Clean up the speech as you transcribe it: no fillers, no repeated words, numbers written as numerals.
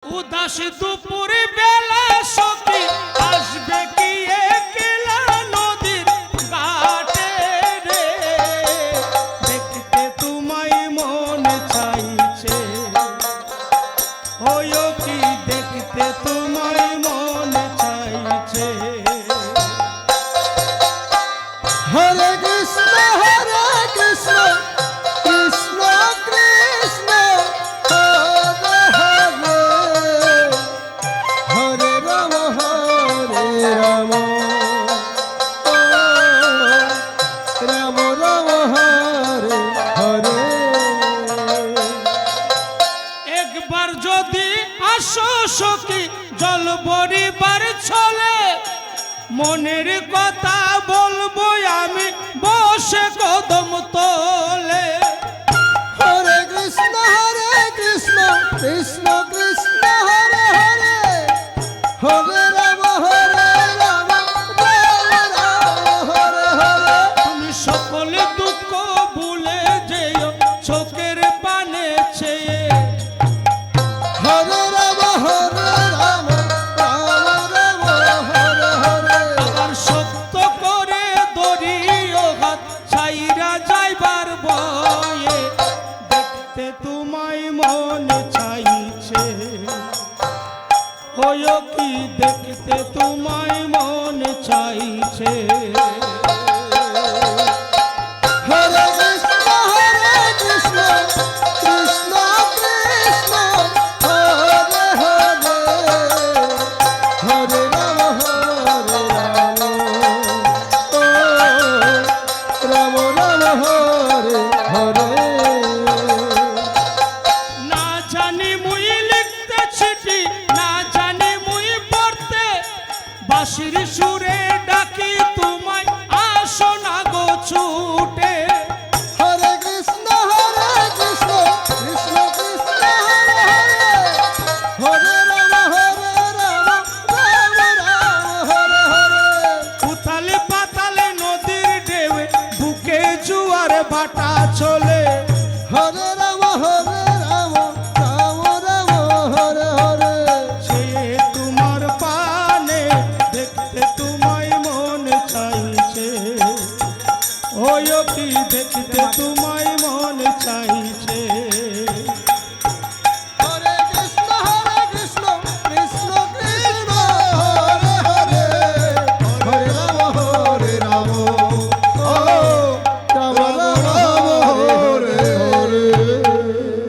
উদাস দুপুর বেলা সখী আসবে কি একলা নদীর ঘাটে রে, দেখতে তোমায় মন চাইছে, ওই কি দেখতে তোমায় মন চাইছে। হরে কৃষ্ণ কৃষ্ণ কৃষ্ণ কৃষ্ণ হরে হরে, হরে রাম রাম রাম হরে হরে। একবার যদি আসো সখী জল বরিবার ছলে, মনের কথা বলবো আমি বসে কদম তলে। হরে কৃষ্ণ কৃষ্ণ কৃষ্ণ হরে হরে, হরে রাম রাম হরে হরে। তুমি সকল দুঃখ ভুলে যেও চোখের পানে চেয়ে, হরে রাম রাম রাম হরে হরে। আবার সত্য করে দরিও হাত ছাইরা যাইবার ভয়ে, দেখতে তোমায় মন চাইছে, ওই কি দেখতে তোমায় মন চাইছে।